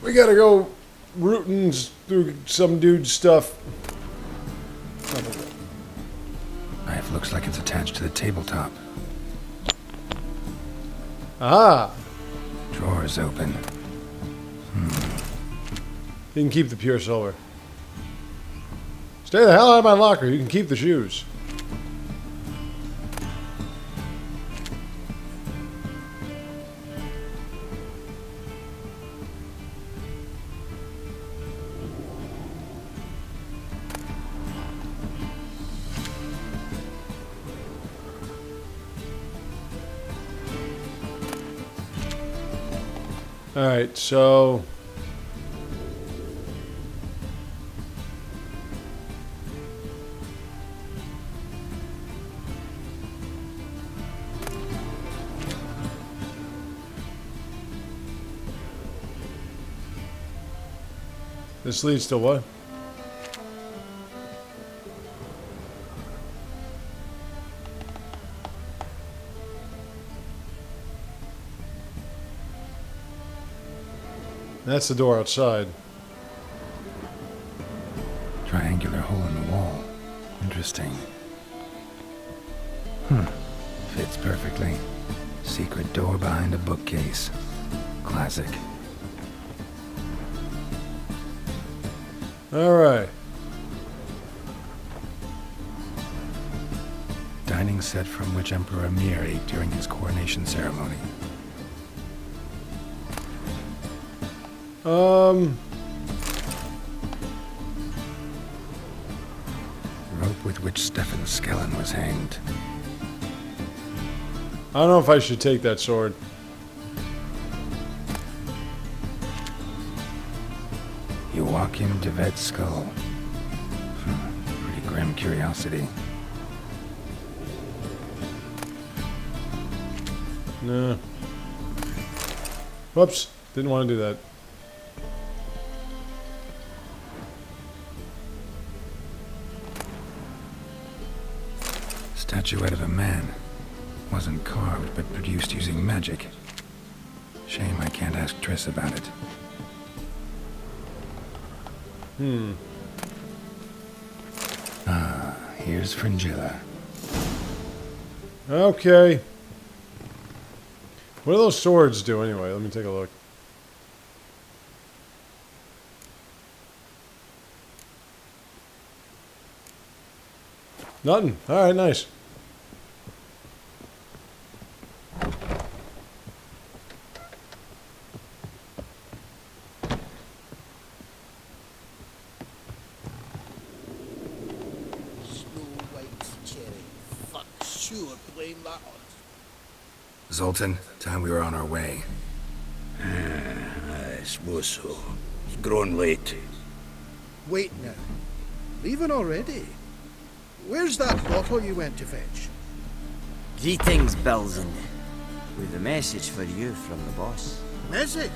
We gotta go rooting through some dude's stuff. Knife looks like it's attached to the tabletop. Ah! Drawer's open. You can keep the pure silver. Stay the hell out of my locker. You can keep the shoes. Alright, so... This leads to what? That's the door outside. Triangular hole in the wall. Interesting. Fits perfectly. Secret door behind a bookcase. Classic. Alright. Dining set from which Emperor Mir ate during his coronation ceremony. Rope with which Stefan Skellen was hanged. I don't know if I should take that sword. Joachim Devet's skull. Pretty grim curiosity. No. Whoops. Didn't want to do that. Statuette of a man. Wasn't carved, but produced using magic. Shame I can't ask Triss about it. Here's Fringilla. Okay. What do those swords do anyway? Let me take a look. Nothing. Alright, nice. Zoltan, time we were on our way. I suppose so. It's grown late. Wait now. Leaving already? Where's that bottle you went to fetch? Greetings, Belzen. With a message for you from the boss. Message?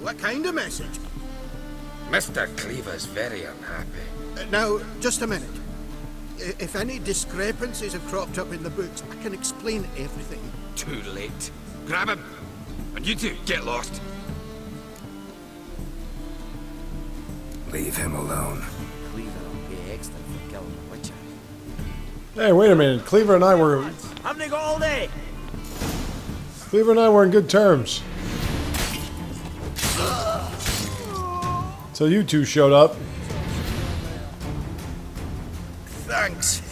What kind of message? Mr. Cleaver's very unhappy. Now, just a minute. If any discrepancies have cropped up in the books, I can explain everything. Too late. Grab him. And you two, get lost. Leave him alone. Cleaver will pay extra for killing the Witcher. Hey, wait a minute. Cleaver and I were... Haven't they got all day? Cleaver and I were in good terms. Till you two showed up. Thanks.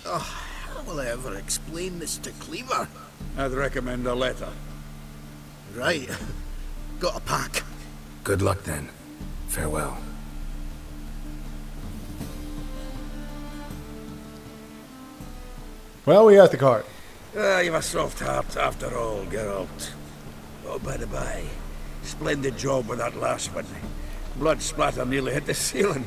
Oh, how will I ever explain this to Cleaver? I'd recommend a letter. Right. Got a pack. Good luck then. Farewell. Well, we got the cart. You've a soft heart after all, Geralt. Oh, by the by, splendid job with that last one. Blood splatter nearly hit the ceiling.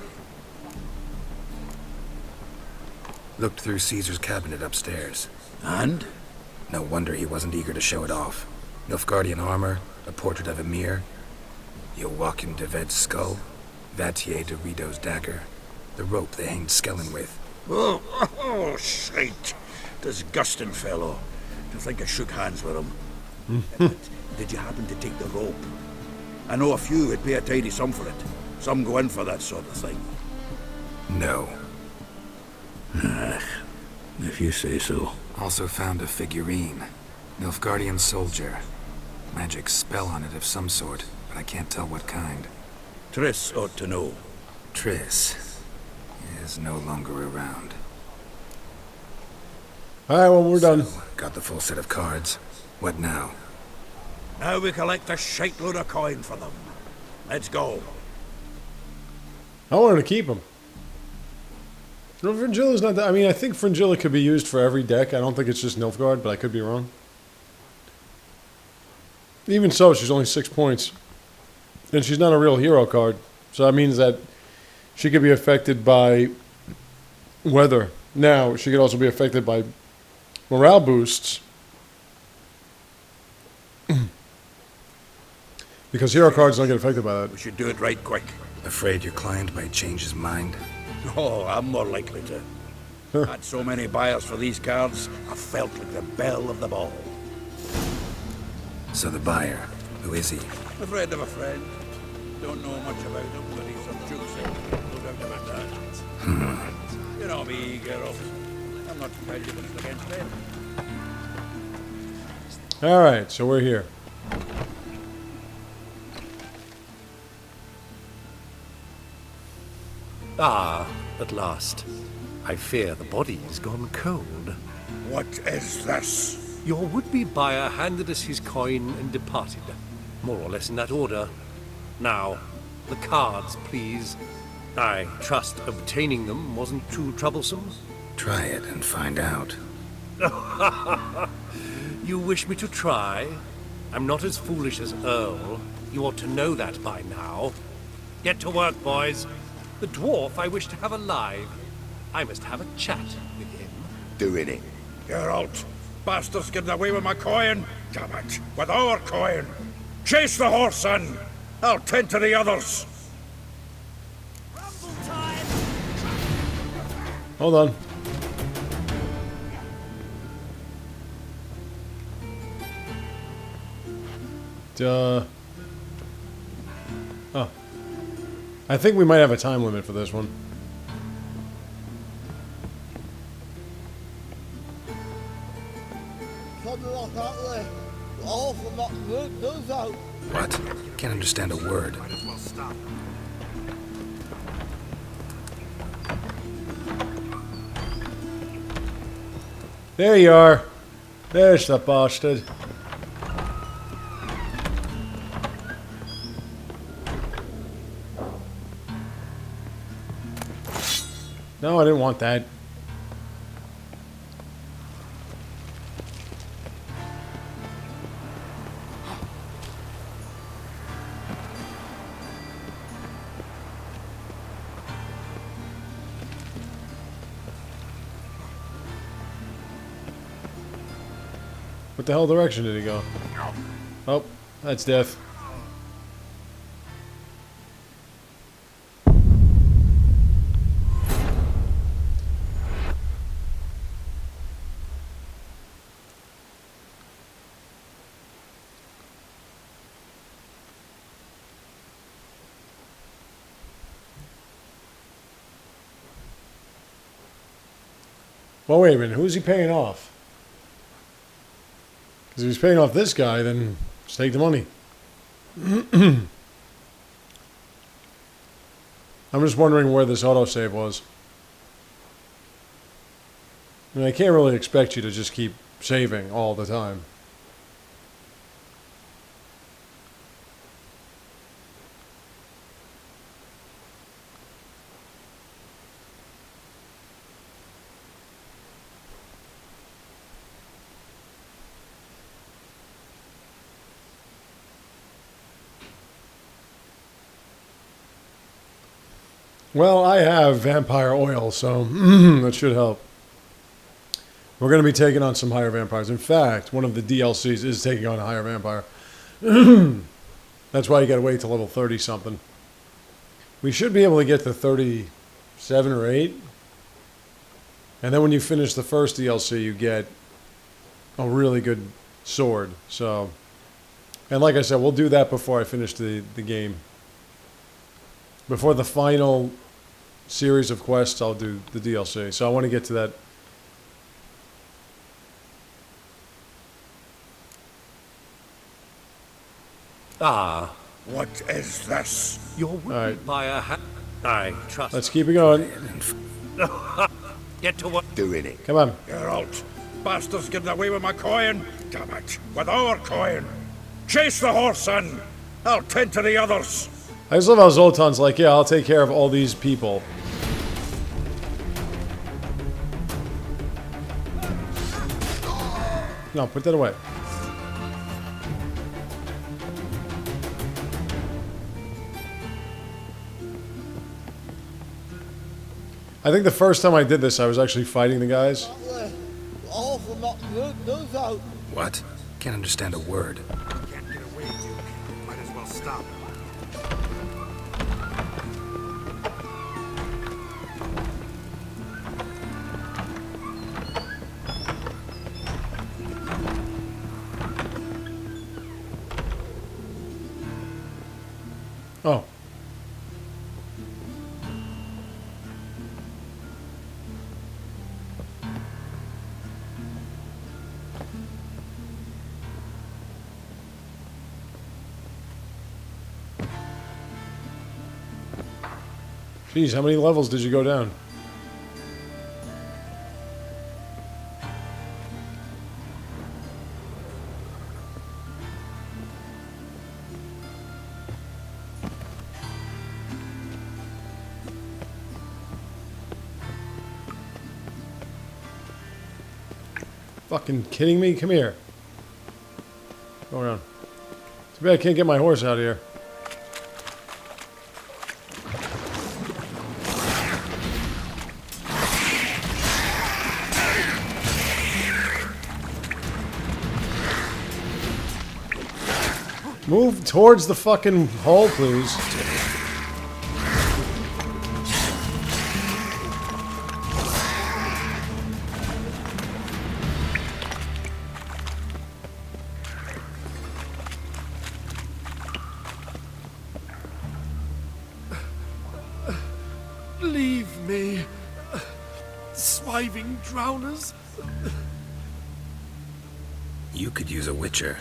Looked through Caesar's cabinet upstairs. And? No wonder he wasn't eager to show it off. Nilfgaardian armor, a portrait of Emir, Joachim de Ved's skull, Vatier de Rideau's dagger, the rope they hanged Skellen with. Oh, shite. Disgusting fellow. To think I shook hands with him. Did you happen to take the rope? I know a few who'd pay a tidy sum for it. Some go in for that sort of thing. No. If you say so. Also found a figurine. Nilfgaardian soldier. Magic spell on it of some sort, but I can't tell what kind. Triss ought to know. Triss is no longer around. Alright, well, we're done. So, got the full set of cards. What now? Now we collect a shiteload of coin for them. Let's go. I wanted to keep them. No, Fringilla's not that. I mean, I think Fringilla could be used for every deck. I don't think it's just Nilfgaard, but I could be wrong. Even so, she's only 6 points. And she's not a real hero card. So that means that she could be affected by weather. Now, she could also be affected by morale boosts. Because hero cards don't get affected by that. We should do it right quick. Afraid your client might change his mind? Oh, I'm more likely to. Had so many buyers for these cards, I felt like the belle of the ball. So the buyer, who is he? A friend of a friend. Don't know much about him, but he's some juicy. No doubt about that. You know me, girls. I'm not prejudiced against them. Alright, so we're here. Ah, at last. I fear the body's gone cold. What is this? Your would-be buyer handed us his coin and departed. More or less in that order. Now, the cards, please. I trust obtaining them wasn't too troublesome. Try it and find out. You wish me to try? I'm not as foolish as Earl. You ought to know that by now. Get to work, boys. The dwarf I wish to have alive. I must have a chat with him. Doing it. Geralt, bastards getting away with my coin. Damn it, with our coin. Chase the horse, son. I'll tend to the others. Hold on. Oh. I think we might have a time limit for this one. What? Can't understand a word. There you are. There's the bastard. No, I didn't want that. What the hell direction did he go? Oh, that's death. Well, wait a minute. Who's he paying off? Because if he's paying off this guy, then just take the money. I'm just wondering where this autosave was. I mean, I can't really expect you to just keep saving all the time. Well, I have vampire oil, so that should help. We're going to be taking on some higher vampires. In fact, one of the DLCs is taking on a higher vampire. That's why you got to wait till level 30 something. We should be able to get to 37 or 8. And then when you finish the first DLC, you get a really good sword. So And like I said, we'll do that before I finish the game. Before the final series of quests, I'll do the DLC. So I want to get to that. Ah, What is this? your right. would-be buyer I trust. Let's keep it going. Get to work. Doing it. Come on. Geralt, bastards getting away with my coin. Damn it, with our coin. Chase the horse, son. I'll tend to the others. I just love how Zoltan's like, yeah, I'll take care of all these people. No, put that away. I think the first time I did this, I was actually fighting the guys. What? Can't understand a word. Can't get away, Duke. Might as well stop. Oh. Jeez, how many levels did you go down? Fucking kidding me? Come here. Go around. Too bad I can't get my horse out of here. Move towards the fucking hole, please. Leave me. Swiving drowners. You could use a witcher.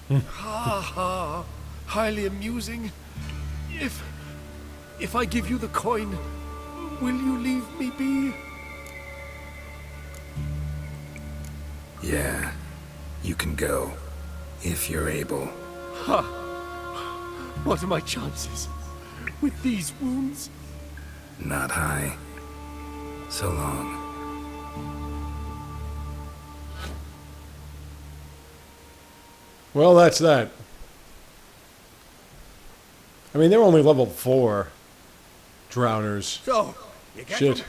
Ha ha. Highly amusing. If I give you the coin, will you leave me be? Yeah, you can go. If you're able. Ha! What are my chances? With these wounds? Not high. So long. Well, that's that. I mean, they're only level 4. Drowners. So, you get Shit. them?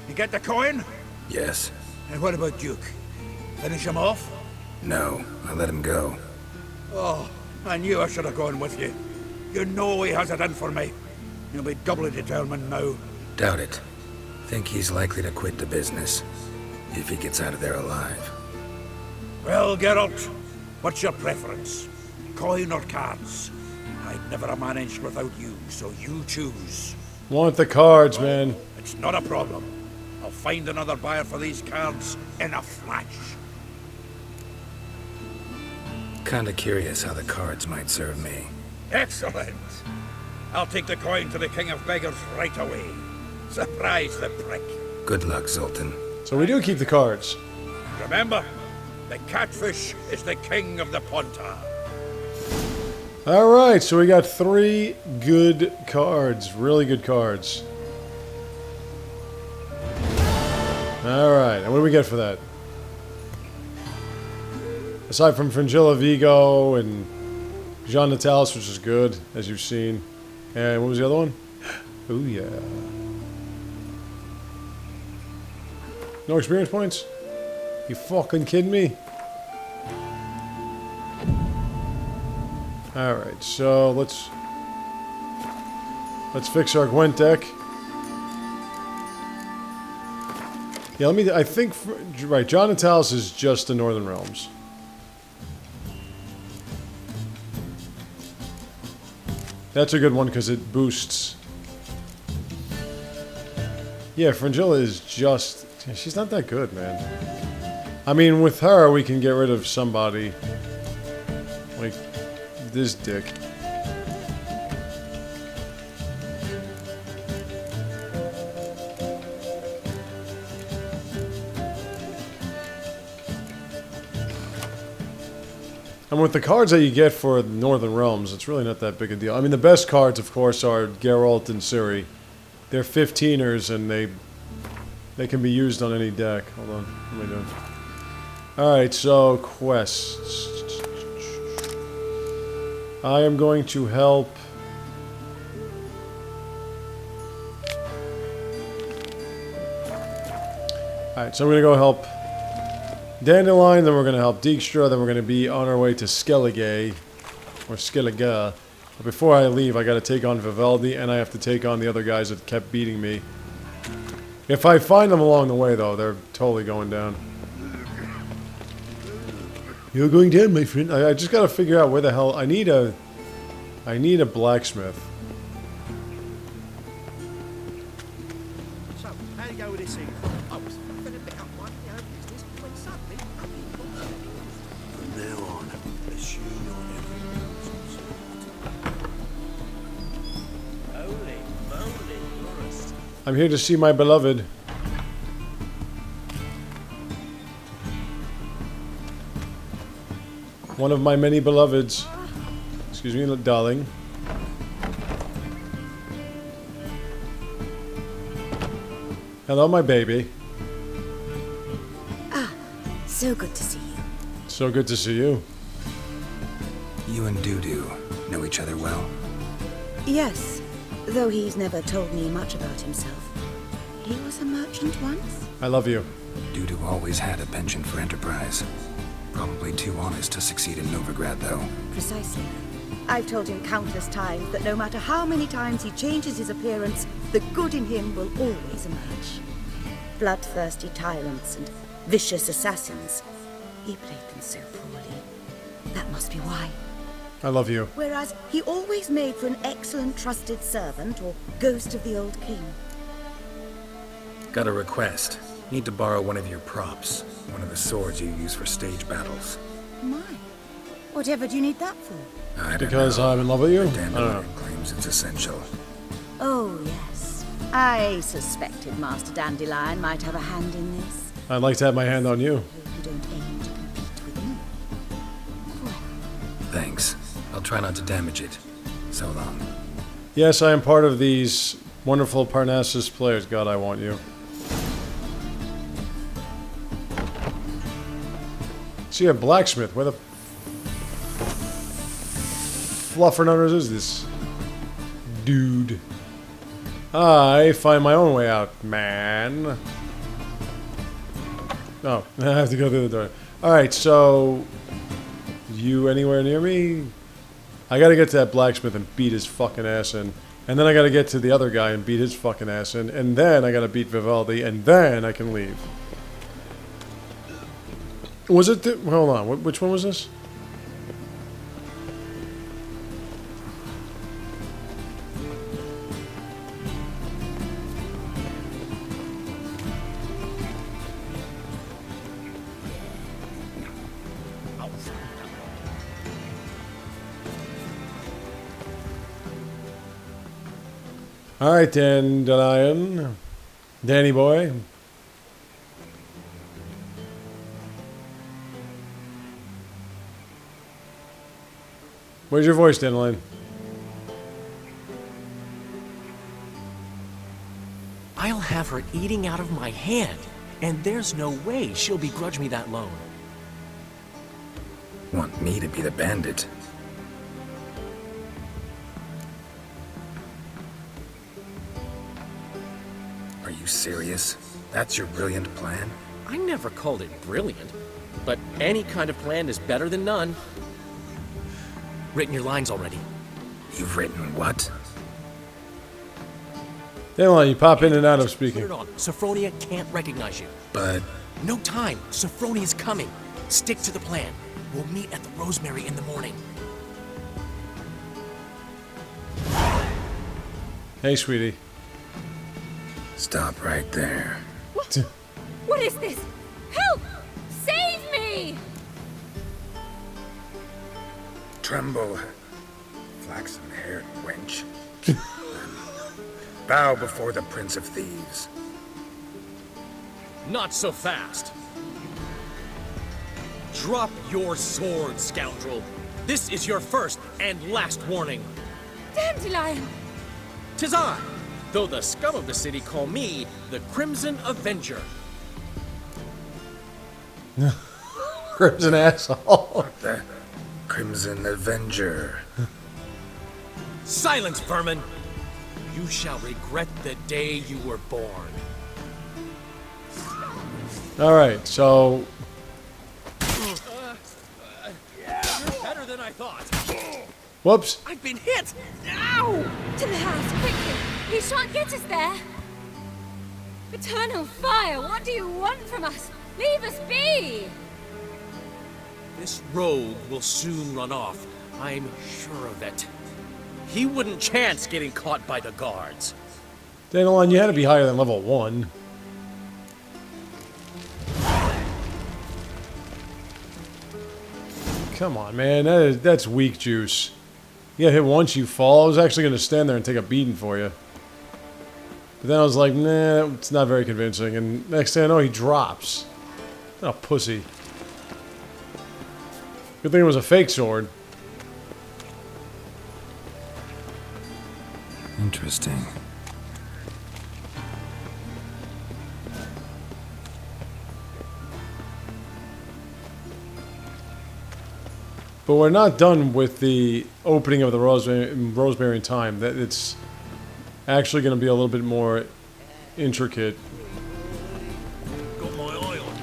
You get the coin? Yes. And what about Duke? Finish him off? No, I let him go. Oh, I knew I should have gone with you. You know he has it in for me. He'll be doubly determined now. Doubt it. Think he's likely to quit the business. If he gets out of there alive. Well, Geralt, what's your preference? Coin or cards? I'd never have managed without you, so you choose. Want the cards, man. It's not a problem. I'll find another buyer for these cards in a flash. Kinda curious how the cards might serve me. Excellent. I'll take the coin to the King of Beggars right away. Surprise the prick. Good luck, Zoltan. So we do keep the cards. Remember, the catfish is the king of the Pontar. Alright, so we got 3 good cards. Really good cards. Alright, and what do we get for that? Aside from Fringilla Vigo and Jean Natalis, which is good, as you've seen. And what was the other one? Oh yeah. No experience points? You fucking kidding me? Alright, so let's fix our Gwent deck. Yeah, I think, right, John Natalis is just the Northern Realms. That's a good one because it boosts. Yeah, Fringilla is just... She's not that good, man. I mean, with her, we can get rid of somebody. Like, this dick. And with the cards that you get for Northern Realms, it's really not that big a deal. I mean, the best cards, of course, are Geralt and Ciri. They're 15ers, and they can be used on any deck. Hold on, what am I doing? Alright, so, quests. I am going to help... Alright, so I'm going to go help Dandelion, then we're going to help Dijkstra, then we're going to be on our way to Skellige, or Skellige. But before I leave, I got to take on Vivaldi, and I have to take on the other guys that kept beating me. If I find them along the way, though, they're totally going down. You're going down, my friend. I just got to figure out where the hell... I need a blacksmith. So, how do you go with this thing? I was going to pick up one of your business when suddenly from now on, assume you're Holy moly, Boris. I'm here to see my beloved. One of my many beloveds. Excuse me, darling. Hello, my baby. So good to see you. So good to see you. You and Dudu know each other well? Yes, though he's never told me much about himself. He was a merchant once? I love you. Dudu always had a penchant for enterprise. Probably too honest to succeed in Novigrad, though. Precisely. I've told him countless times that no matter how many times he changes his appearance, the good in him will always emerge. Bloodthirsty tyrants and vicious assassins. He played them so poorly. That must be why. I love you. Whereas he always made for an excellent trusted servant or ghost of the old king. Got a request. Need to borrow one of your props. One of the swords you use for stage battles. My. Whatever do you need that for? I don't Because know. I'm in love with you? But I don't know. Dandelion claims it's essential. Oh, yes. I suspected Master Dandelion might have a hand in this. I'd like to have my hand on you. Hope you don't aim to compete with me. Well, Thanks. I'll try not to damage it. So long. Yes, I am part of these wonderful Parnassus players. God, I want you. See a blacksmith. Where the fluffernutters is this dude? I find my own way out, man. Oh, I have to go through the door. Alright, so... You anywhere near me? I gotta get to that blacksmith and beat his fucking ass in. And then I gotta get to the other guy and beat his fucking ass in. And then I gotta beat Vivaldi. And then I can leave. Was it the... Hold on. Which one was this? Alright, Dandelion. Danny boy. Where's your voice, Dandelion? I'll have her eating out of my hand, and there's no way she'll begrudge me that loan. Want me to be the bandit? Are you serious? That's your brilliant plan? I never called it brilliant, but any kind of plan is better than none. Written your lines already. You've written what? Dandelion, you pop in and out of Put speaking. it on. Sophronia can't recognize you. But... No time. Sophronia's coming. Stick to the plan. We'll meet at the Rosemary in the morning. Hey, sweetie. Stop right there. What is this? Help! Save me! Tremble, flaxen-haired wench. Bow before the Prince of Thieves. Not so fast. Drop your sword, scoundrel. This is your first and last warning. Dandelion! 'Tis I, though the scum of the city call me the Crimson Avenger. Crimson asshole. The Crimson Avenger. Silence, vermin! You shall regret the day you were born. Alright, so... You're better than I thought. Whoops. I've been hit! Ow! To the house, quickly! He shan't get us there! Eternal fire, what do you want from us? Leave us be! This rogue will soon run off. I'm sure of it. He wouldn't chance getting caught by the guards. Dandelion, you had to be higher than level 1. Come on, man. That's weak juice. You get hit once, you fall. I was actually going to stand there and take a beating for you. But then I was like, nah, it's not very convincing. And next thing I know, he drops. What a pussy. Good thing it was a fake sword. Interesting. But we're not done with the opening of the Rosemary in Time. That it's actually going to be a little bit more intricate. Got my eye on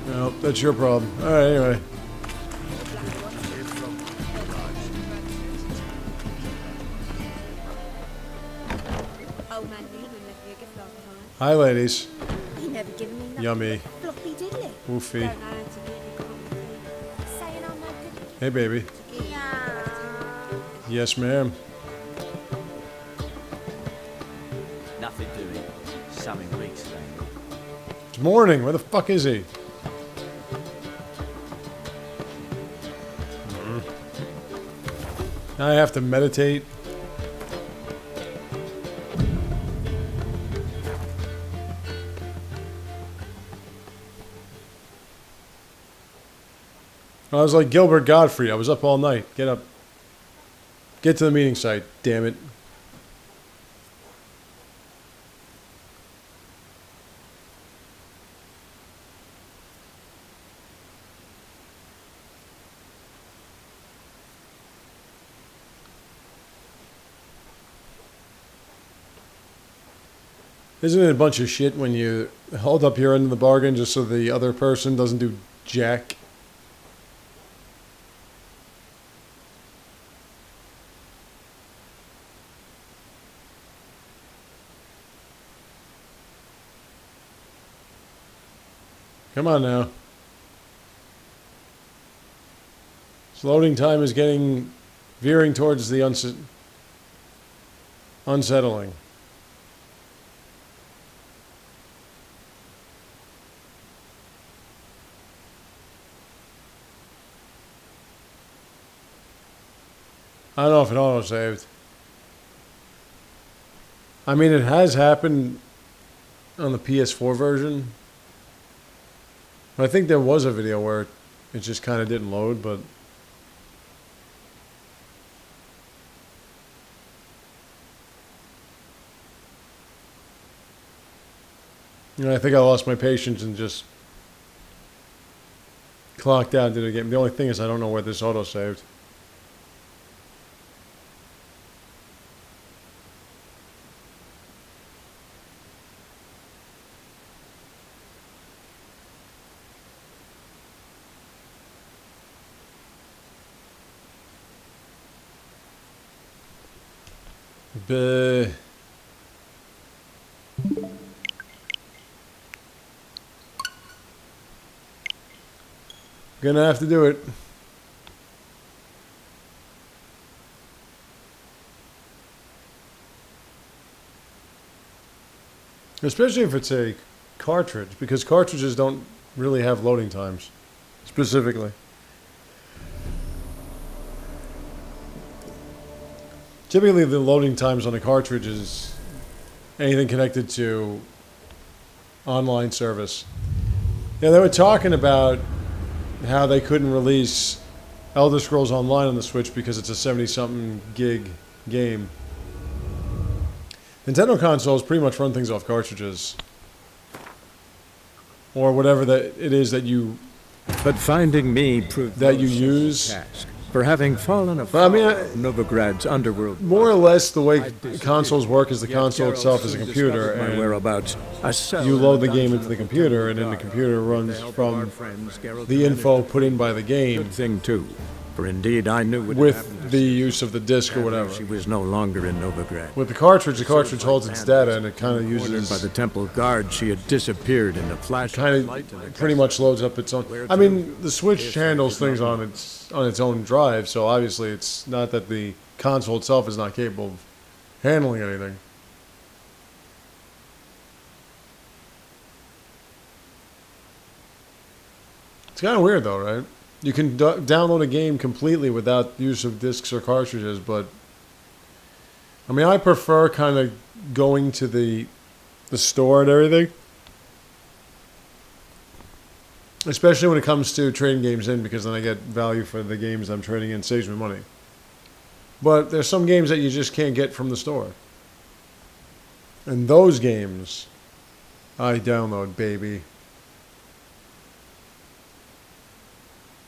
you. No, that's your problem. All right, anyway. Hi, ladies. He never given me nothing. Yummy. Floppy diddly. Woofy. Don't know how to do the saying I'm no good. Hey, baby. Yeah. Yes, ma'am. Nothing doing. Something reeks there. It's morning. Where the fuck is he? Now I have to meditate. I was like Gilbert Gottfried. I was up all night. Get up. Get to the meeting site. Damn it. Isn't it a bunch of shit when you hold up your end of the bargain just so the other person doesn't do jack? Come on now. This loading time is veering towards the unsettling. I don't know if it auto-saved. I mean, it has happened on the PS4 version. I think there was a video where it just kind of didn't load, but... You know, I think I lost my patience and just clocked out and did it again. The only thing is I don't know where this auto-saved. Buh. Gonna have to do it. Especially if it's a cartridge, because cartridges don't really have loading times, specifically. Typically, the loading times on a cartridge is anything connected to online service. Yeah, they were talking about how they couldn't release Elder Scrolls Online on the Switch because it's a 70-something gig game. Nintendo consoles pretty much run things off cartridges. Or whatever that it is that you... But finding me proved that you use... task. For having fallen But I mean, Novigrad's underworld. More or less, the way consoles work is the console itself is a computer, My and whereabouts. you load the game into the computer, and then the computer runs from the info put in by the game. Good thing too, for indeed I knew what with the use of the disc or whatever. She was no longer in Novigrad. With the cartridge holds its data, and it kind of uses. By the temple guard, she had disappeared in a flash. Kind of pretty much loads up its own. I mean, the Switch handles things on its own drive, so obviously it's not that the console itself is not capable of handling anything. It's kind of weird, though, right? You can download a game completely without use of discs or cartridges, but I mean, I prefer kind of going to the store and everything, especially when it comes to trading games in, because then I get value for the games I'm trading in, saves me money. But there's some games that you just can't get from the store, and those games I download, baby.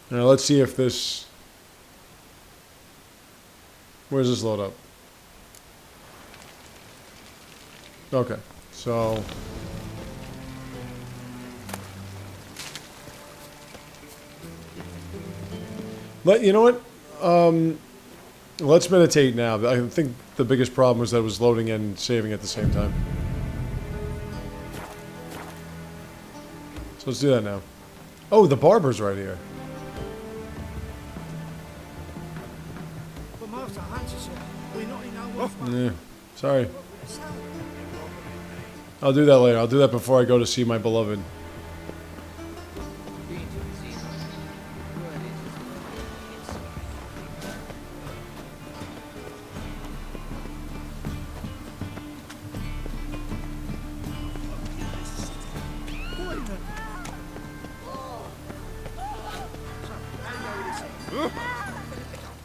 Now let's see if this... Where's this load up? Okay, so... You know what? Let's meditate now. I think the biggest problem was that it was loading and saving at the same time. So let's do that now. Oh, the barber's right here. Yeah, sorry. I'll do that later. I'll do that before I go to see my beloved.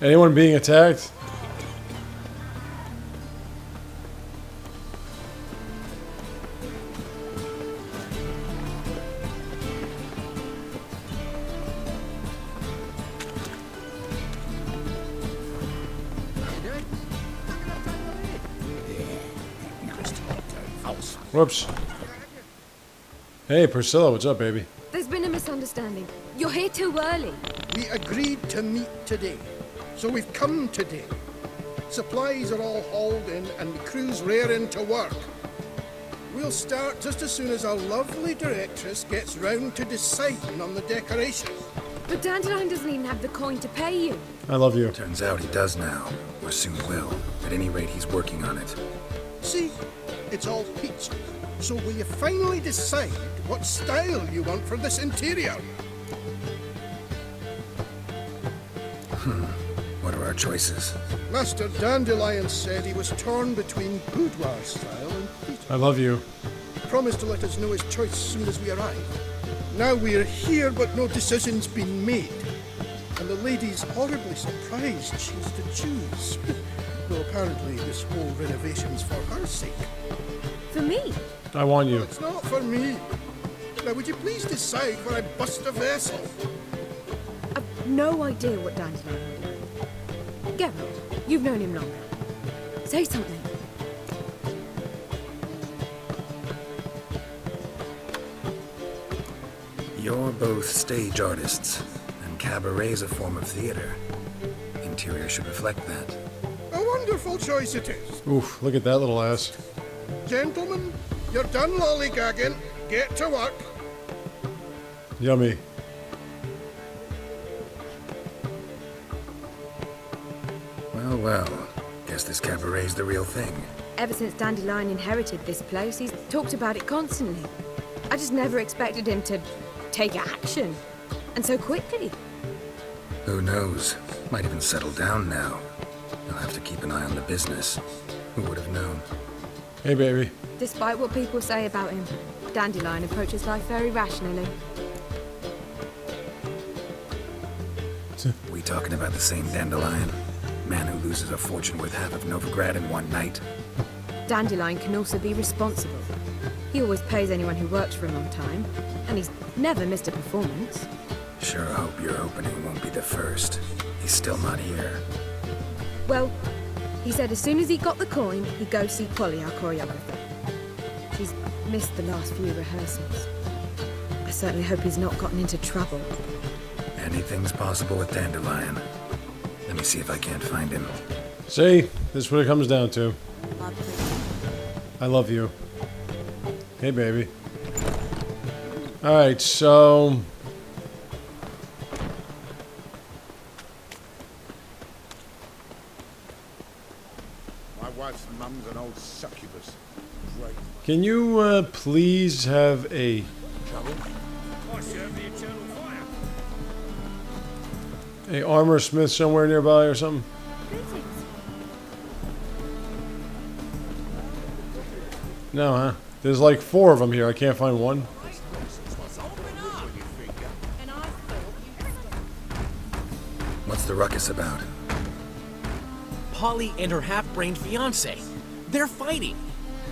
Anyone being attacked? Whoops. Hey, Priscilla, what's up, baby? There's been a misunderstanding. You're here too early. We agreed to meet today, so we've come today. Supplies are all hauled in and the crew's raring to work. We'll start just as soon as our lovely directress gets round to deciding on the decoration. But Dandelion doesn't even have the coin to pay you. I love you. Turns out he does now, or soon will. At any rate, he's working on it. See, it's all peachy. So will you finally decide what style you want for this interior? What are our choices? Master Dandelion said he was torn between boudoir style and peachy. I love you. Promised to let us know his choice as soon as we arrive. Now we're here, but no decision's been made. And the lady's horribly surprised she's to choose. Though apparently this whole renovation's for her sake. For me? I want you. It's not for me. Now would you please decide where I bust a vessel? I've no idea what Dandelion will do. Geralt, you've known him longer. Say something. You're both stage artists, and cabaret's a form of theater. Interior should reflect that. A wonderful choice it is. Oof, look at that little ass. Gentlemen, you're done lollygagging. Get to work. Yummy. Well, well. Guess this cabaret's the real thing. Ever since Dandelion inherited this place, he's talked about it constantly. I just never expected him to take action. And so quickly. Who knows? Might even settle down now. You'll have to keep an eye on the business. Who would have known? Hey, baby. Despite what people say about him, Dandelion approaches life very rationally. We talking about the same Dandelion? Man who loses a fortune worth half of Novigrad in one night? Dandelion can also be responsible. He always pays anyone who works for him on time, and he's never missed a performance. Sure hope your opening won't be the first. He's still not here. Well, he said as soon as he got the coin, he'd go see Polly, our choreographer. She's missed the last few rehearsals. I certainly hope he's not gotten into trouble. Anything's possible with Dandelion. Let me see if I can't find him. See? This is what it comes down to. I love you. Hey, baby. Alright, so... My wife's mum's an old succubus. Right. Can you, please have a... Trouble? I serve the eternal fire. a armor smith somewhere nearby or something? No, huh? There's like 4 of them here. I can't find one. What's the ruckus about? Polly and her half-brained fiancé. They're fighting.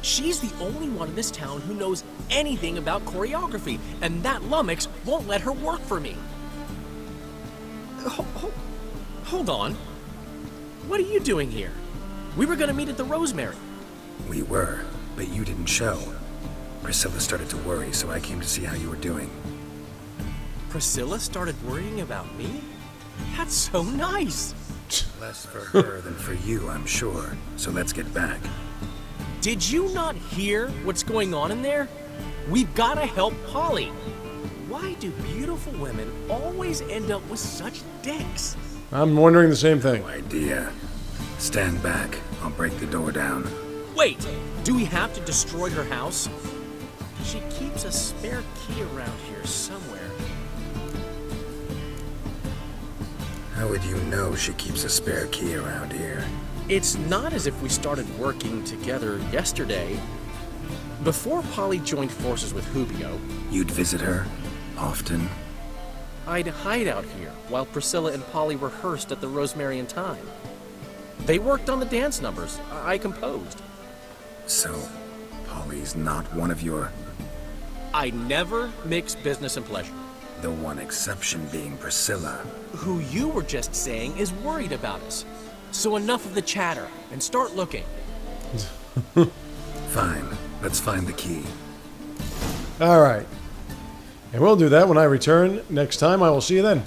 She's the only one in this town who knows anything about choreography, and that lummox won't let her work for me. Hold on. What are you doing here? We were gonna meet at the Rosemary. We were, but you didn't show. Priscilla started to worry, so I came to see how you were doing. Priscilla started worrying about me? That's so nice. Less for her than for you, I'm sure. So let's get back. Did you not hear what's going on in there? We've gotta help Polly. Why do beautiful women always end up with such dicks? I'm wondering the same thing. No idea. Stand back. I'll break the door down. Wait, do we have to destroy her house? She keeps a spare key around here somewhere. How would you know she keeps a spare key around here? It's not as if we started working together yesterday. Before Polly joined forces with Hubio, You'd visit her? Often? I'd hide out here while Priscilla and Polly rehearsed at the Rosemary and Thyme. They worked on the dance numbers I composed. So, Polly's not one of your... I never mix business and pleasure. The one exception being Priscilla. Who you were just saying is worried about us. So enough of the chatter, and start looking. Fine. Let's find the key. Alright. And we'll do that when I return next time. I will see you then.